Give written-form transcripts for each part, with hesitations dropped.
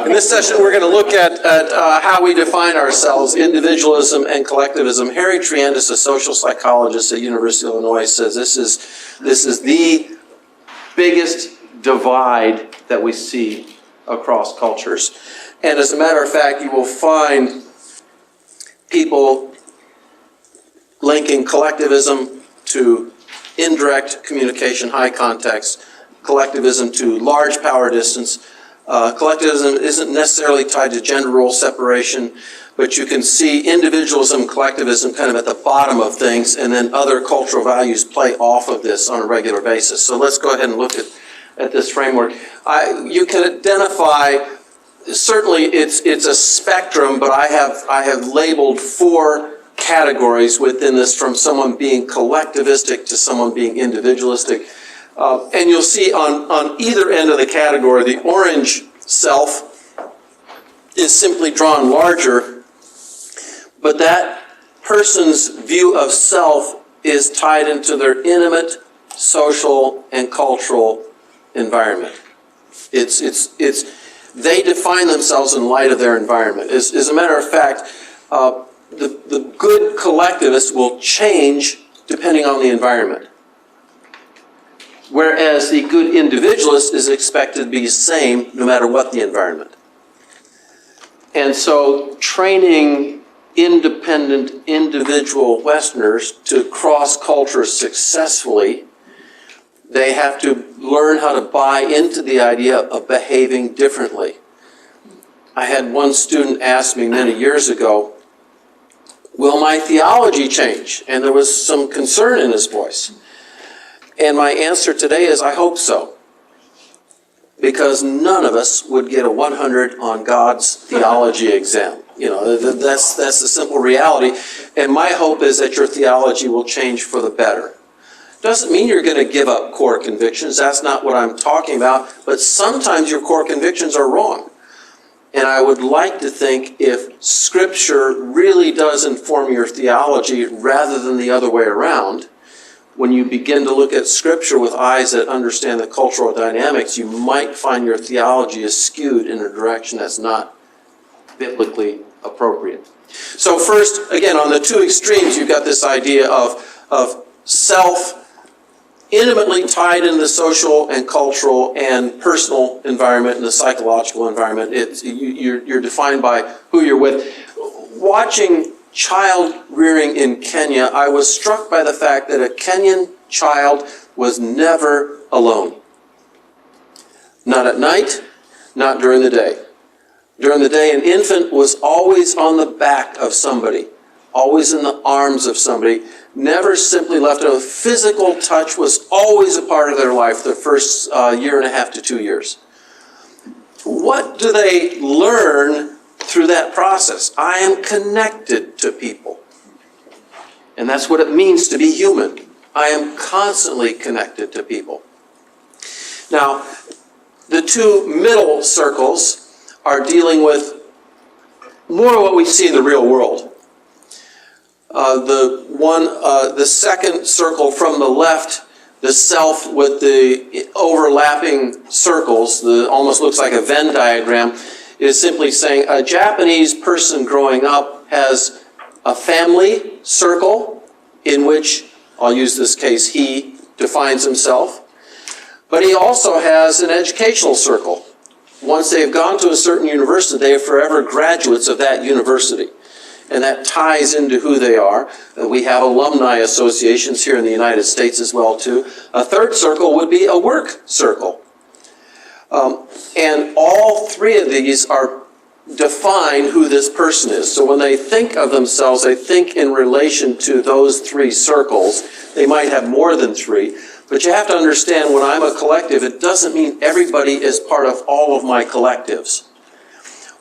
In this session, we're going to look at how we define ourselves, individualism and collectivism. Harry Triandis, a social psychologist at University of Illinois, says this is the biggest divide that we see across cultures. And as a matter of fact, you will find people linking collectivism to indirect communication, high context, collectivism to large power distance. Collectivism isn't necessarily tied to gender role separation, but you can see individualism, collectivism kind of at the bottom of things, and then other cultural values play off of this on a regular basis. So let's go ahead and look at this framework. You can identify, certainly it's a spectrum, but I have labeled 4 categories within this, from someone being collectivistic to someone being individualistic. And you'll see on either end of the category, the orange self is simply drawn larger, but that person's view of self is tied into their intimate, social, and cultural environment. They define themselves in light of their environment. As a matter of fact, the good collectivist will change depending on the environment, whereas the good individualist is expected to be the same no matter what the environment. And so training independent individual Westerners to cross cultures successfully, they have to learn how to buy into the idea of behaving differently. I had one student ask me many years ago, will my theology change? And there was some concern in his voice. And my answer today is, I hope so. Because none of us would get a 100 on God's theology exam. You know, that's the simple reality. And my hope is that your theology will change for the better. Doesn't mean you're going to give up core convictions. That's not what I'm talking about. But sometimes your core convictions are wrong. And I would like to think if Scripture really does inform your theology rather than the other way around, when you begin to look at Scripture with eyes that understand the cultural dynamics, you might find your theology is skewed in a direction that's not biblically appropriate. So first, again, on the 2 extremes, you've got this idea of self intimately tied in the social and cultural and personal environment and the psychological environment. You're defined by who you're with. Watching child rearing in Kenya, I was struck by the fact that a Kenyan child was never alone. Not at night, not during the day. During the day, an infant was always on the back of somebody, always in the arms of somebody, never simply left alone. Physical touch was always a part of their life the first year and a half to 2 years. What do they learn through that process? I am connected to people. And that's what it means to be human. I am constantly connected to people. Now, the 2 middle circles are dealing with more of what we see in the real world. The second circle from the left, the self with the overlapping circles, almost looks like a Venn diagram, is simply saying a Japanese person growing up has a family circle in which, I'll use this case, he defines himself, but he also has an educational circle. Once they've gone to a certain university, they are forever graduates of that university. And that ties into who they are. We have alumni associations here in the United States as well, too. A third circle would be a work circle. And all 3 of these define who this person is. So when they think of themselves, they think in relation to those 3 circles. They might have more than 3. But you have to understand, when I'm a collective, it doesn't mean everybody is part of all of my collectives.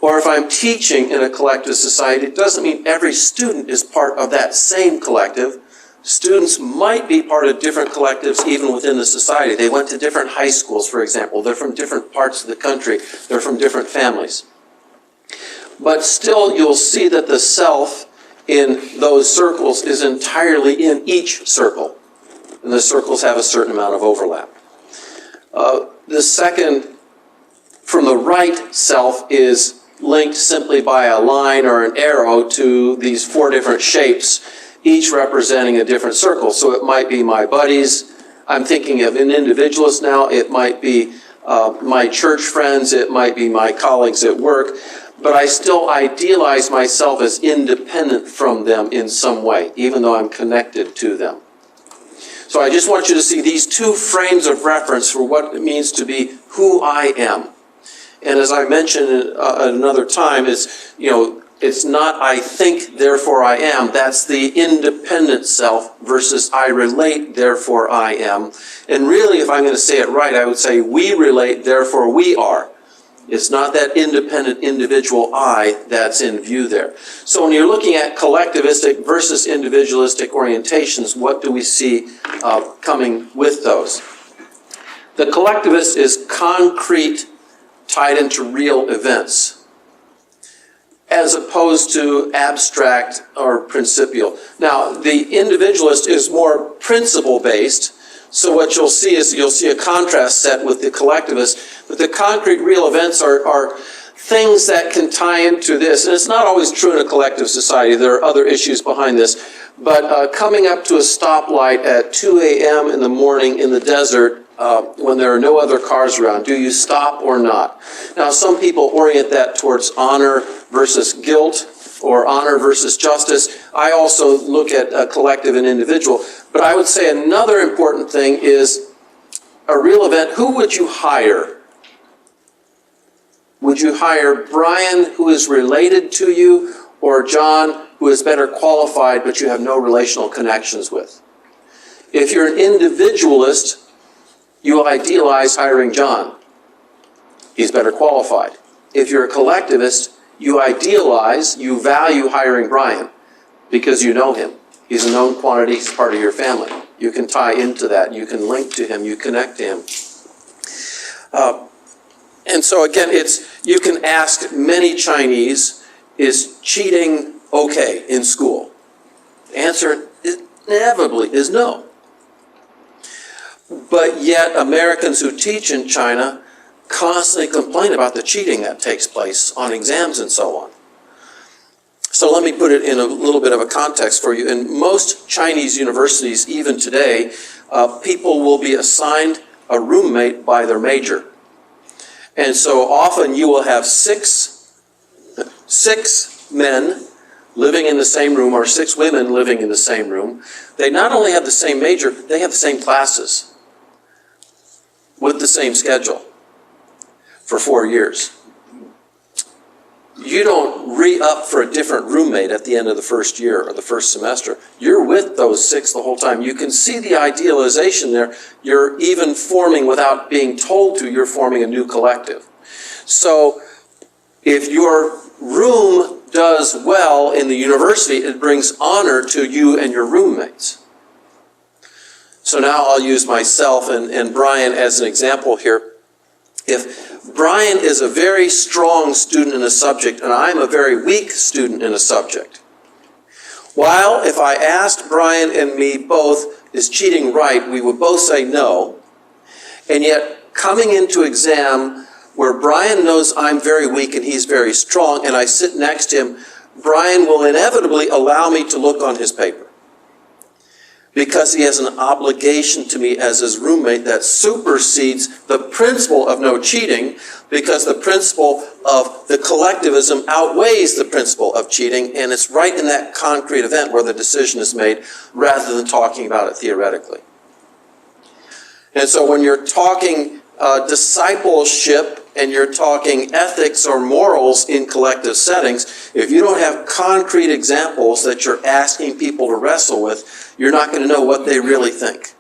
Or if I'm teaching in a collective society, it doesn't mean every student is part of that same collective. Students might be part of different collectives even within the society. They went to different high schools, for example. They're from different parts of the country. They're from different families. But still, you'll see that the self in those circles is entirely in each circle. And the circles have a certain amount of overlap. The second from the right self is linked simply by a line or an arrow to these 4 different shapes, each representing a different circle. So it might be my buddies. I'm thinking of an individualist now. It might be my church friends. It might be my colleagues at work. But I still idealize myself as independent from them in some way, even though I'm connected to them. So I just want you to see these 2 frames of reference for what it means to be who I am. And as I mentioned at another time, it's not I think, therefore I am. That's the independent self versus I relate, therefore I am. And really, if I'm going to say it right, I would say we relate, therefore we are. It's not that independent individual I that's in view there. So when you're looking at collectivistic versus individualistic orientations, what do we see coming with those? The collectivist is concrete, tied into real events, as opposed to abstract or principial. Now, the individualist is more principle-based, so what you'll see is a contrast set with the collectivist, but the concrete real events are things that can tie into this, and it's not always true in a collective society. There are other issues behind this, but coming up to a stoplight at 2 a.m. in the morning in the desert, when there are no other cars around, do you stop or not? Now, some people orient that towards honor versus guilt, or honor versus justice. I also look at collective and individual. But I would say another important thing is a real event. Who would you hire? Would you hire Brian, who is related to you, or John, who is better qualified, but you have no relational connections with? If you're an individualist, you idealize hiring John. He's better qualified. If you're a collectivist, you idealize, you value hiring Brian because you know him. He's a known quantity, he's part of your family. You can tie into that, you can link to him, you connect to him. And so again, you can ask many Chinese, is cheating okay in school? The answer inevitably is no. But yet Americans who teach in China constantly complain about the cheating that takes place on exams and so on. So let me put it in a little bit of a context for you. In most Chinese universities, even today, people will be assigned a roommate by their major. And so often you will have six men living in the same room, or 6 women living in the same room. They not only have the same major, they have the same classes with the same schedule for 4 years. You don't re-up for a different roommate at the end of the first year or the first semester. You're with those 6 the whole time. You can see the idealization there. You're even forming, without being told to, you're forming a new collective. So if your room does well in the university, it brings honor to you and your roommates. So now I'll use myself and Brian as an example here. If Brian is a very strong student in a subject and I'm a very weak student in a subject, while if I asked Brian and me both, is cheating right, we would both say no. And yet coming into exam where Brian knows I'm very weak and he's very strong and I sit next to him, Brian will inevitably allow me to look on his paper, because he has an obligation to me as his roommate that supersedes the principle of no cheating, because the principle of the collectivism outweighs the principle of cheating, and it's right in that concrete event where the decision is made rather than talking about it theoretically. And so when you're talking discipleship and you're talking ethics or morals in collective settings, if you don't have concrete examples that you're asking people to wrestle with, you're not going to know what they really think.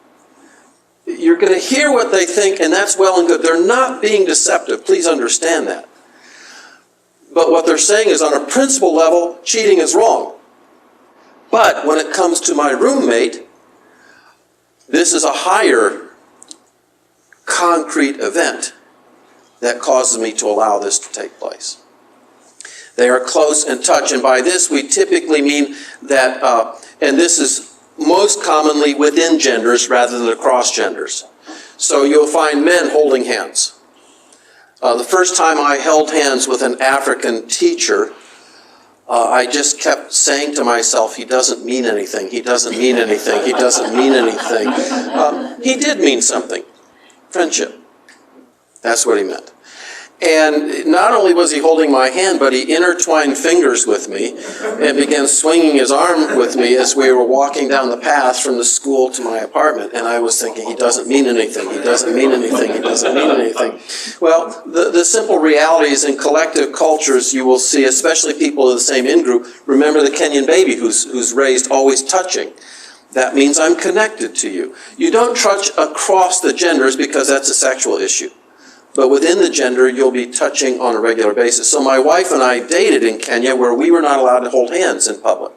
You're going to hear what they think, and that's well and good. They're not being deceptive. Please understand that. But what they're saying is, on a principle level, cheating is wrong. But when it comes to my roommate, this is a higher concrete event that causes me to allow this to take place. They are close in touch, and by this we typically mean that, and this is most commonly within genders rather than across genders. So you'll find men holding hands. The first time I held hands with an African teacher, I just kept saying to myself, he doesn't mean anything, he doesn't mean anything, he doesn't mean anything. He did mean something. Friendship. That's what he meant. And not only was he holding my hand, but he intertwined fingers with me and began swinging his arm with me as we were walking down the path from the school to my apartment. And I was thinking, he doesn't mean anything, he doesn't mean anything, he doesn't mean anything. Well, the simple reality is in collective cultures, you will see, especially people of the same in-group, remember the Kenyan baby who's raised always touching. That means I'm connected to you. You don't touch across the genders because that's a sexual issue. But within the gender, you'll be touching on a regular basis. So my wife and I dated in Kenya where we were not allowed to hold hands in public.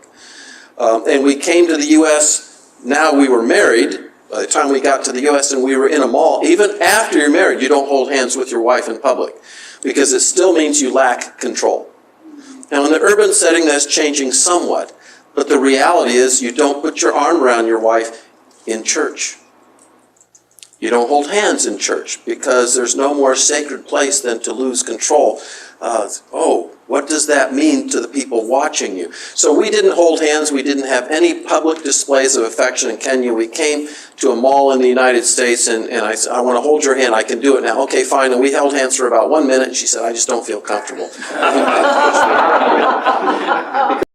And we came to the U.S., now we were married. By the time we got to the U.S. and we were in a mall, even after you're married, you don't hold hands with your wife in public because it still means you lack control. Now in the urban setting, that's changing somewhat. But the reality is you don't put your arm around your wife in church. You don't hold hands in church because there's no more sacred place than to lose control. What does that mean to the people watching you? So we didn't hold hands. We didn't have any public displays of affection in Kenya. We came to a mall in the United States and I said, I want to hold your hand. I can do it now. Okay, fine. And we held hands for about 1 minute. And she said, I just don't feel comfortable.